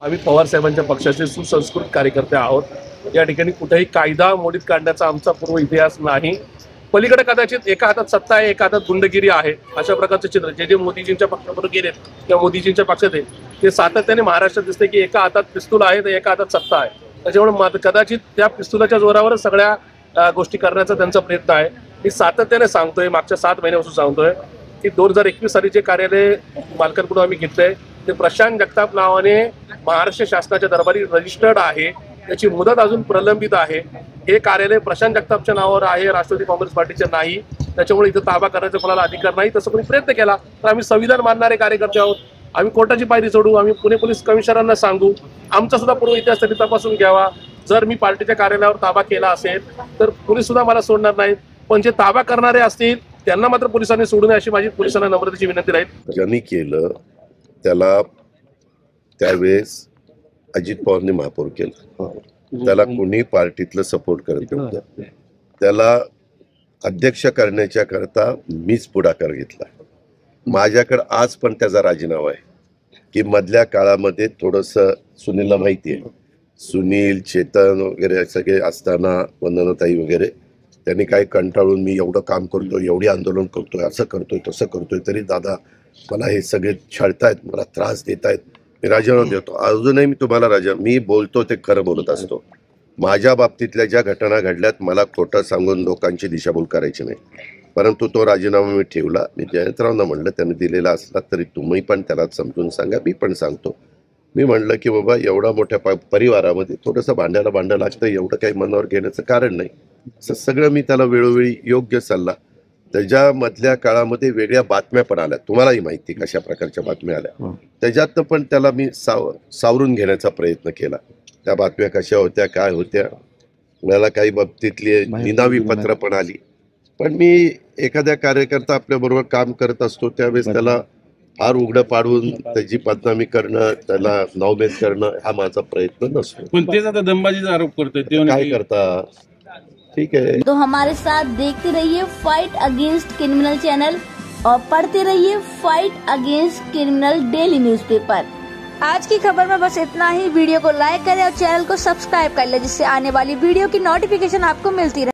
आम्ही पवार साहेबांच्या पक्षाचे सुसंस्कृत कार्यकर्ते आहोत। या ठिकाणी कुठेही कायदा मोडीत काढण्याचा आमचा पूर्व इतिहास नाही। पलीकडे कदाचित एका हातात सत्ता आहे, एका हातात गुंडगिरी आहे, अशा प्रकारचे चित्र जे मोदीजींच्या पक्षाबरोबर गेलेत किंवा मोदीजींच्या पक्षात आहे ते सातत्याने महाराष्ट्रात दिसते की एका हातात पिस्तूल आहे तर एका हातात सत्ता आहे। त्याच्यामुळे कदाचित त्या पिस्तुलाच्या जोरावर सगळ्या गोष्टी करण्याचा त्यांचा प्रयत्न आहे। मी सातत्याने सांगतोय, मागच्या 7 महिन्यापासून सांगतोय की 2021 साली जे कार्यालय मालकांकडून आम्ही घेतलंय ते प्रशांत जगताप नावाने महाराष्ट्र शासनाच्या दरबारी रजिस्टर्ड आहे। त्याची मुदत अजून प्रलंबित आहे। हे कार्यालय प्रशांत जगतापच्या नावावर आहे, राष्ट्रवादी काँग्रेस पार्टीचे नाही। त्याच्यामुळे इथं ताबा करण्याचा कोणाला अधिकार नाही। तसं कोणी प्रयत्न केला तर आम्ही संविधान मानणारे कार्यकर्ते आहोत। आम्ही कोर्टाची पायरी चढू, आम्ही पुणे पोलीस कमिशनरांना सांगू, आमचा सुद्धा पूर्व इतिहास त्यांनी तपासून घ्यावा। जर मी पार्टीच्या कार्यालयावर ताबा केला असेल तर पोलीस सुद्धा मला सोडणार नाहीत, पण जे ताबा करणारे असतील त्यांना मात्र पोलिसांनी सोडू नये अशी माझी पोलिसांना नम्रतेची विनंती राहील। ज्यांनी केलं त्याला त्यावेळेस अजित पवारने महापौर केलं, त्याला कोणी पार्टीतलं सपोर्ट करत नव्हतं। त्याला अध्यक्ष करण्याच्या करता मीच पुढाकार घेतला। माझ्याकडे आज पण त्याचा राजीनामा आहे की मधल्या काळामध्ये थोडंसं सुनीलला माहिती आहे, सुनील चेतन वगैरे सगळे असताना वंदनाताई वगैरे त्यांनी काही कंटाळून मी एवढं काम करतोय, एवढी आंदोलन करतोय, असं करतोय तसं करतोय, तरी दादा मला हे सगळे छळतायत, मला त्रास देत आहेत, मी राजीनामा देतो। अजूनही मी तुम्हाला मी बोलतो ते खरं बोलत असतो। माझ्या बाबतीतल्या ज्या घटना घडल्यात मला खोटं सांगून लोकांची दिशाभूल करायची नाही, परंतु तो राजीनामा मी ठेवला। मी जयंतरावना म्हणलं त्याने दिलेला असला तरी तुम्ही पण त्याला समजून सांगा, मी पण सांगतो। मी म्हणलं की बाबा एवढा मोठ्या परिवारामध्ये थोडंसं भांड्याला लागतं, एवढं काही मनावर घेण्याचं कारण नाही। असं सगळं मी त्याला वेळोवेळी योग्य सल्ला। त्याच्यामधल्या काळामध्ये वेगळ्या बातम्या पण आल्या, तुम्हालाही माहिती कशा प्रकारच्या बातम्या आल्या, त्याच्यात पण त्याला मी सावरून घेण्याचा प्रयत्न केला। त्या बातम्या कशा होत्या, काय होत्या, मला काही बाबतीतली निनावी पत्र पण आली, पण मी एखाद्या कार्यकर्ता आपल्याबरोबर काम करत असतो त्यावेळेस त्याला फार उघडं पाडून त्याची बदनामी करणं, त्याला नावबेद करणं हा माझा प्रयत्न नसतो। पण तेच आता दंबाजीचा आरोप करतोय, काय करता, ठीक है। तो हमारे साथ देखते रहिए फाइट अगेंस्ट क्रिमिनल चैनल और पढ़ते रहिए fight against criminal daily newspaper. आज की खबर में बस इतना ही। वीडियो को लाइक करें और चैनल को सब्सक्राइब कर ले, जिससे आने वाली वीडियो की नोटिफिकेशन आपको मिलती रहे।